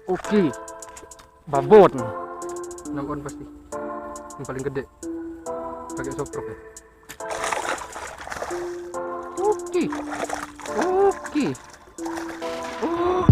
Oke, babon. 6 on pasti. Yang paling gede. Pakai soprok ya. Oke. Oke. Oh.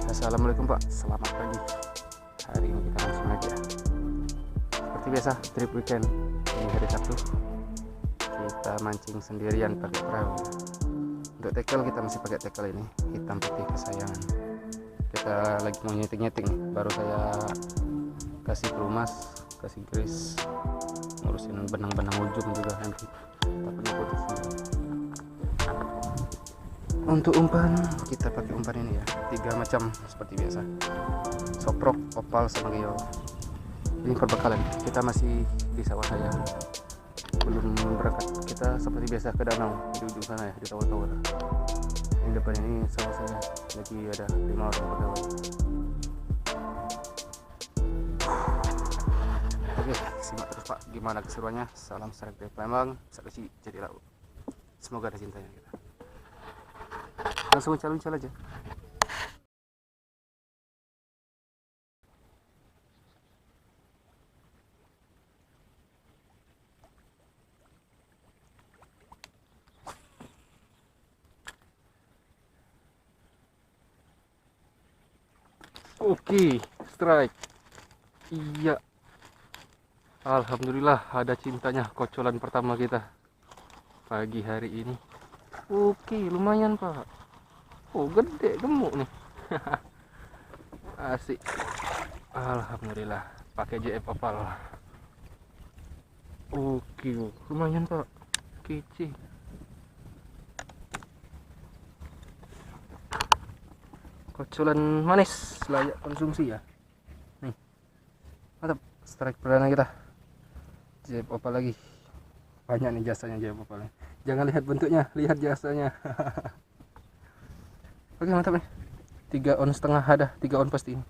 Assalamualaikum Pak, selamat pagi. Hari ini kita mancing lagi ya. Seperti biasa, trip weekend di hari Sabtu. Kita mancing sendirian pakai perahu. Untuk tackle kita masih pakai tackle ini, hitam putih kesayangan. Kita lagi mau nyeting-nyeting nih. Baru saya kasih pelumas, kasih grease, ngurusin benang-benang ujung juga nanti. Takutnya putus. Untuk umpan kita pakai umpan ini ya, 3 macam seperti biasa, soprok, opal, sama geo. Ini perbekalan, kita masih di sawah saya, belum berangkat. Kita seperti biasa ke danau di ujung sana ya, di tower-tower. Ini depan ini sawah saya, lagi ada 5 orang pegawai. Oke, simak terus Pak, gimana keseruannya. Salam serak dari Palembang, saksi jadi laut. Semoga ada cintanya kita. Langsung uncal-uncal aja. Oke, strike. Iya. Alhamdulillah ada cintanya, kocolan pertama kita pagi hari ini. Oke, lumayan Pak. Oh, gede, gemuk nih. Asik. Alhamdulillah, pakai JF opal. Oke, lumayan Pak. Kece. Kocolan manis, layak konsumsi ya. Nih. Mantap, strike perdana kita. JF opal lagi. Banyak nih jasanya JF opal. Jangan lihat bentuknya, lihat jasanya. Oke, mantap nih. 3,5 on ada, 3 on pasti ini.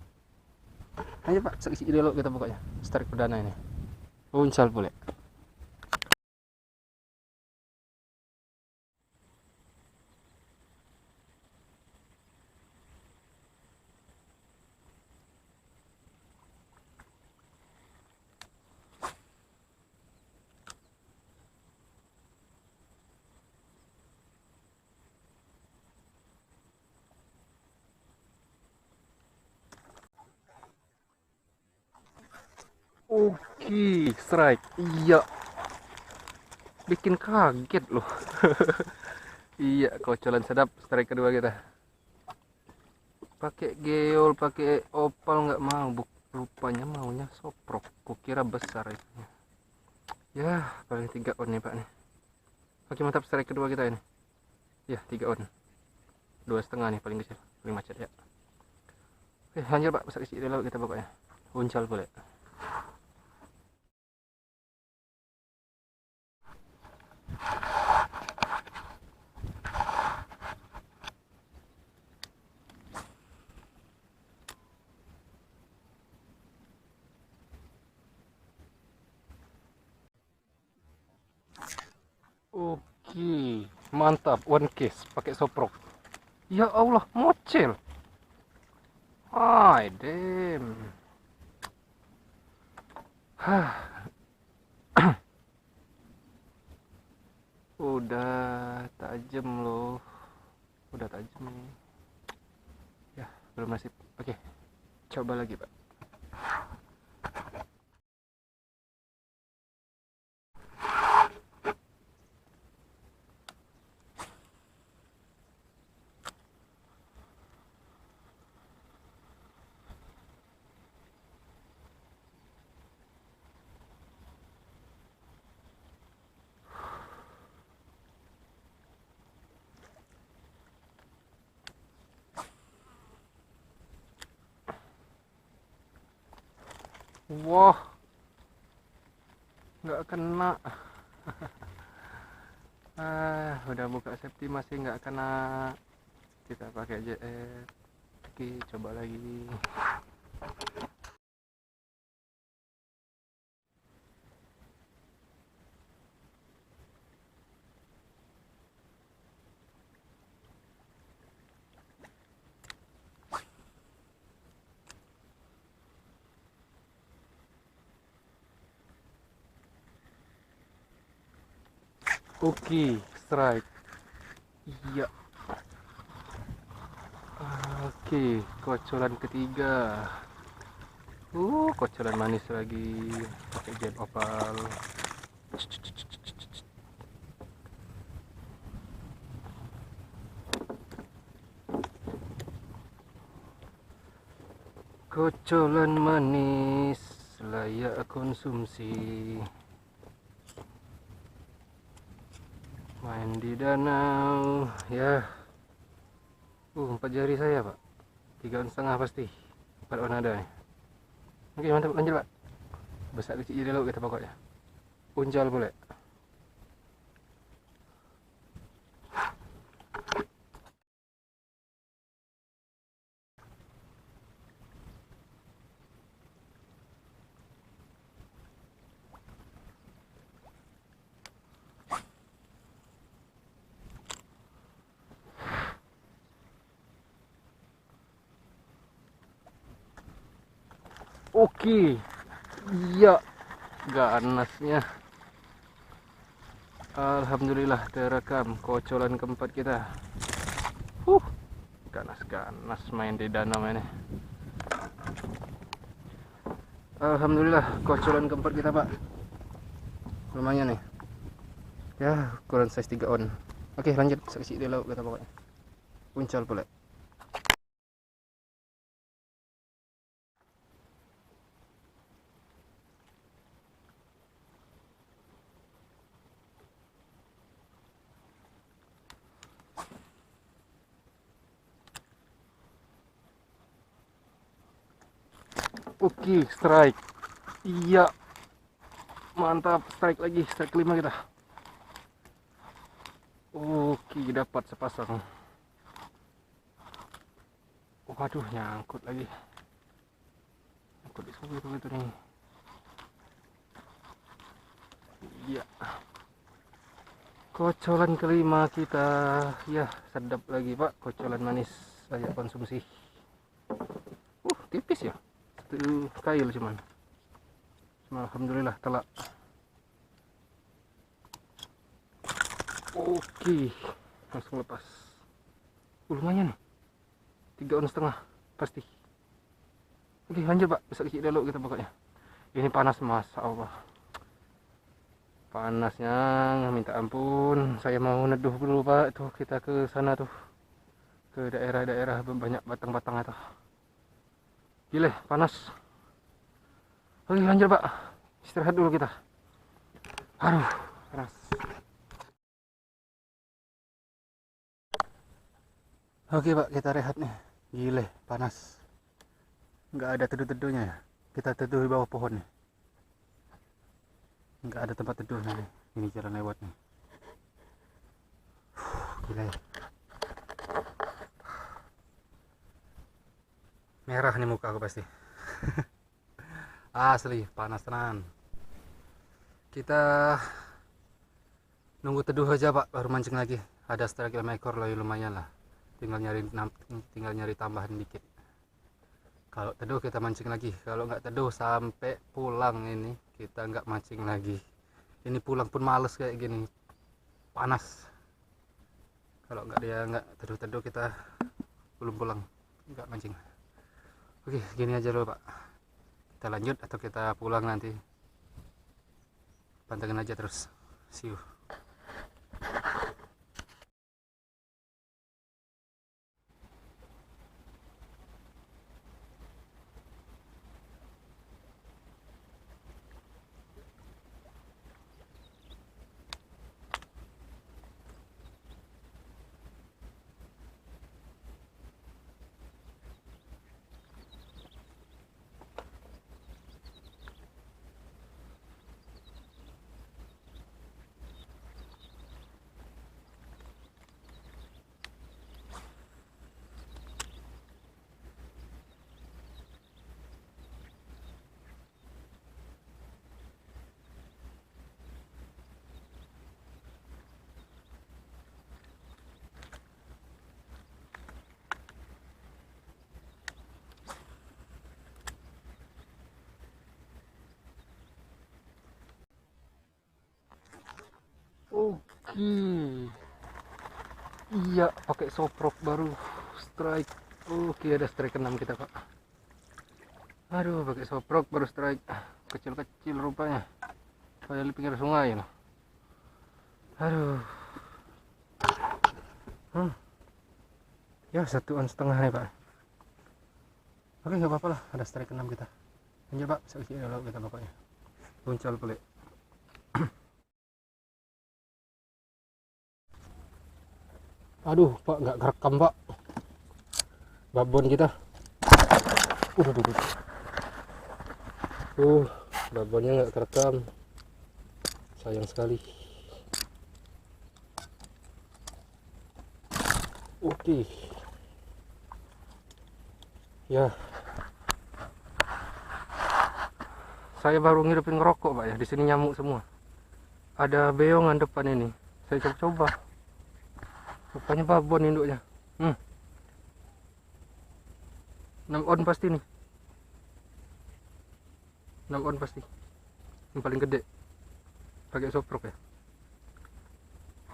Ayo Pak, saksi dulu kita pokoknya. Strike perdana ini. Uncal boleh. Oke, strike. Iya. Bikin kaget loh. Iya, kocolan sedap strike kedua kita. Pakai geol, pakai opal nggak mau, rupanya maunya soprok. Kukira besar itu. Ya, paling 3 on nih Pak nih. Oke, mantap strike kedua kita ini. Ya, 3 on. 2,5 nih paling kecil, paling macet ya. Oke, lanjut Pak, besar isi dulu kita pokoknya. Uncal boleh. Oke, mantap, one case pakai soprok. Ya Allah, mocel. Hai, damn. Hah. Udah tajam loh. Udah tajam nih. Ya, belum nasib. Oke. Coba lagi, Pak. Wah, nggak kena. Udah buka safety masih nggak kena. Kita pakai JR. Oke, coba lagi. Oke, strike. Iya. Oke, kocoran ketiga. Kocoran manis lagi. Pakai jet opal. Kocolan manis layak konsumsi. Main di danau ya. 4 jari saya pak, 3,5 pasti 4 on ada nih. Oke mantap, lanjut pak. Besar kecil dulu kita pokoknya. Uncal boleh. Oke, iya, ganasnya. Alhamdulillah terekam kocolan keempat kita. Ganas-ganas main di danau ini. Alhamdulillah kocolan keempat kita pak. Lumayan nih. Ya, ukuran size 3 on. Oke, lanjut saksi di laut kita pokoknya. Puncal pula. Oke, strike. Iya. Mantap, strike lagi, strike kelima kita. Oke, dapat sepasang. Waduh, nyangkut lagi. Nyangkut di suhu itu nih. Iya. Kocolan kelima kita. Ya, sedap lagi pak, kocolan manis layak konsumsi. Tipis ya. Satu kail cuman. Alhamdulillah telak. Oke, langsung lepas. Lumayan nih, 3,5 on pasti. Oke lanjut pak, besar kecil dulu kita pokoknya. Ini panas mas Allah, panasnya minta ampun. Saya mau neduh dulu pak, tuh kita ke sana tuh, ke daerah-daerah banyak batang-batang atau gile panas. Oke lanjut pak, istirahat dulu kita. Aduh panas. Oke pak, kita rehat nih. Gile panas, nggak ada teduh-teduhnya ya. Kita teduh di bawah pohon nih, nggak ada tempat teduh nih. Ini jalan lewat nih. Gila ya, merah nih muka aku pasti. Asli panas tenan. Kita nunggu teduh aja pak, baru mancing lagi. Ada strike ekor lagi lumayan lah, tinggal nyari tambahan dikit. Kalau teduh kita mancing lagi, kalau nggak teduh sampai pulang ini kita nggak mancing lagi. Ini pulang pun males kayak gini, panas. Kalau nggak teduh-teduh kita belum pulang, nggak mancing. Oke gini aja dulu pak, kita lanjut atau kita pulang nanti. Pantengin aja terus, see you. Iya, pakai soprok baru strike. Oke, ada strike 6 kita, Pak. Aduh, pakai soprok baru strike. Kecil-kecil rupanya. Kayak di pinggir sungai loh. Aduh. Ya, 1,5 nih, Pak. Oke, nggak apa-apa lah, ada strike 6 kita. Lanjut, Pak, seksi dulu kita pokoknya. Puncal pelik. Aduh, Pak, nggak kerekam, Pak. Babon kita. Babonnya nggak kerekam. Sayang sekali. Oke. Ya. Saya baru ngidupin ngerokok, Pak, ya. Di sini nyamuk semua. Ada beongan depan ini. Saya coba. Rupanya babon induknya. 6 on pasti nih. 6 on pasti. Yang paling gede. Pakai soprok ya.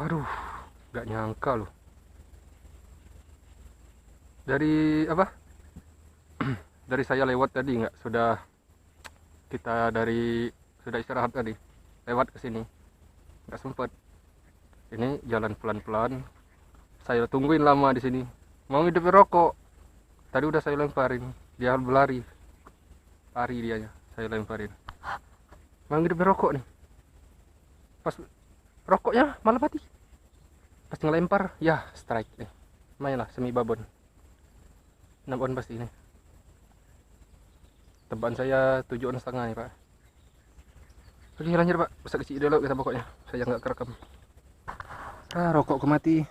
Aduh, nggak nyangka loh. Dari apa? Dari saya lewat tadi nggak sudah istirahat tadi. Lewat ke sini. Nggak sempet. Ini jalan pelan-pelan. Saya tungguin lama di sini. Mau ngidupin rokok. Tadi udah saya lemparin. Dia berlari. Lari dianya. Saya lemparin. Mau ngidupin rokok nih. Pas rokoknya malah mati. Pas ngelempar, ya strike nih. Main lah semi babon. 6 on pasti ini. Tebakan saya 7 on setengah nih, Pak. Oke, lanjut, Pak. Usah kecil dulu kita pokoknya. Saya nggak kerekam. Rokokku mati.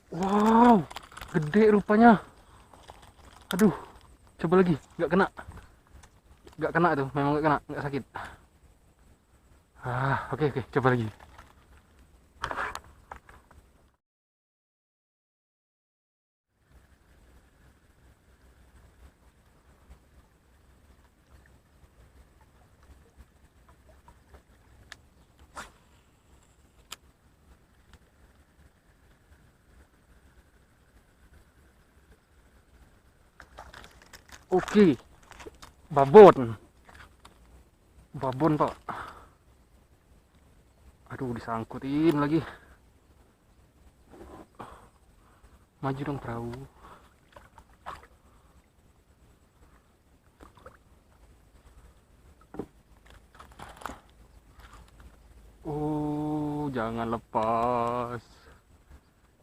Wow, gede rupanya. Aduh, coba lagi, nggak kena tuh, memang nggak kena, nggak sakit. Oke, coba lagi. Oke, babon, Pak. Aduh, disangkutin lagi. Maju dong perahu.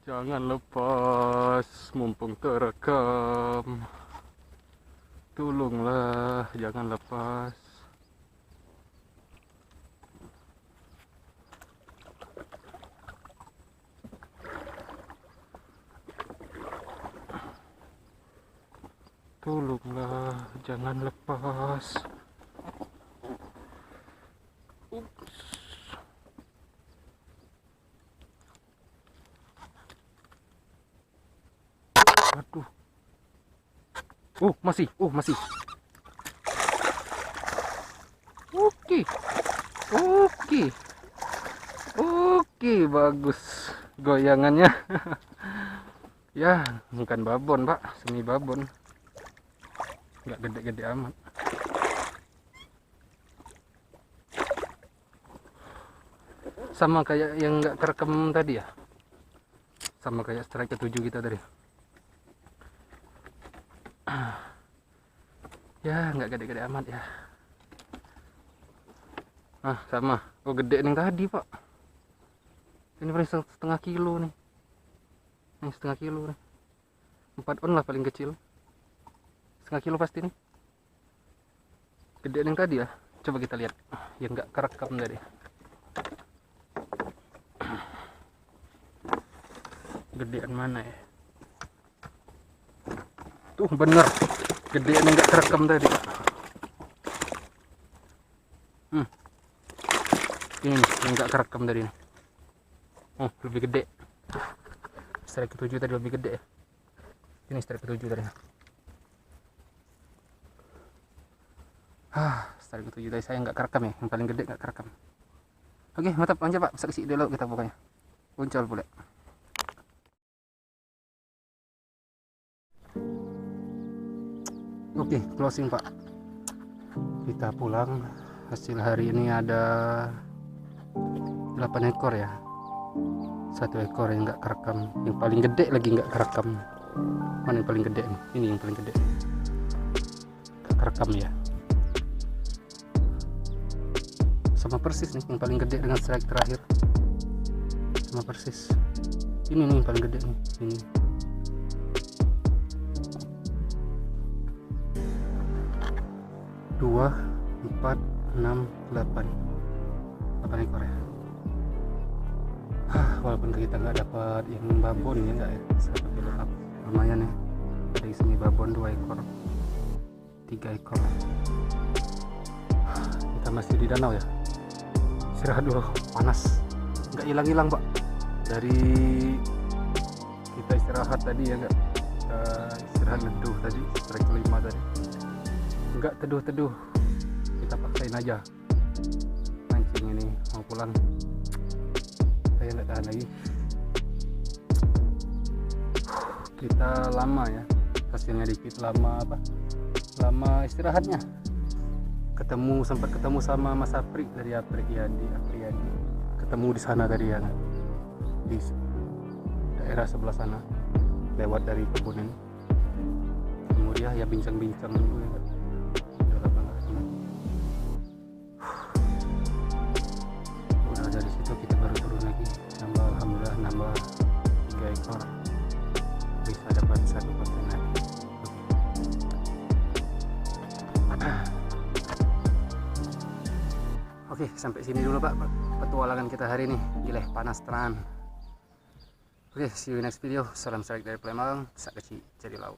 Jangan lepas, mumpung terekam. Tolonglah, jangan lepas. Tolonglah, jangan lepas. Ups. Aduh. Masih. Oke, bagus goyangannya. Ya, bukan babon, Pak, semi babon. Nggak gede-gede amat. Sama kayak yang nggak kerekam tadi ya. Sama kayak strike ke-7 kita tadi. Ya, nggak gede-gede amat ya. Sama. Gede nih tadi, Pak. Ini paling setengah kilo nih. Ini setengah kilo nih. 4 on lah paling kecil. Setengah kilo pasti nih. Gede yang tadi ya. Coba kita lihat. Yang nggak kerekam tadi. Gedean mana ya? Tuh bener. Gedean yang nggak kerekam tadi. Ini nih, yang nggak kerekam tadi nih. Oh, lebih gede. Strike ke-7 tadi lebih gede ya. Ini strike ke-7 tadi. Strike ke-7 tadi saya nggak kerekam ya, yang paling gede nggak kerekam. Oke, mantap, lanjut Pak, saksi dulu kita pokoknya. Muncul pula. Oke, closing Pak. Kita pulang. Hasil hari ini ada 8 ekor ya. 1 ekor yang nggak kerekam, yang paling gede lagi nggak kerekam. Mana yang paling gede nih? Ini yang paling gede, nggak kerekam ya. Sama persis nih, yang paling gede dengan strike terakhir sama persis. Ini nih yang paling gede nih, ini. Dua, 4, 6, 8 ekor ya. Walaupun kita nggak dapat yang babon ya, nggak ya, 1 kilo up lumayan ya. Dari sini babon 2 ekor, 3 ekor. Kita masih di danau ya, istirahat dulu, panas, nggak hilang-hilang Pak. Dari kita istirahat tadi ya, nggak istirahat neduh tadi, strike 5 tadi, nggak teduh-teduh, kita paksain aja mancing ini. Mau pulang saya nggak tahan lagi. Kita lama ya, hasilnya dikit, lama apa, lama istirahatnya. Sempat ketemu sama Mas Apri dari Apriyadi, ketemu di sana tadi ya, di daerah sebelah sana, lewat dari kebun ini. Kemudian ya bincang-bincang dulu ya. Udah dari situ kita baru turun lagi, alhamdulillah nambah 3 ekor, bisa dapat 1 kontainer. Oke, sampai sini dulu Pak petualangan kita hari ini. Gila, panas tenan. Oke, see you next video. Salam strike dari Palembang, sak kecil jadi laut.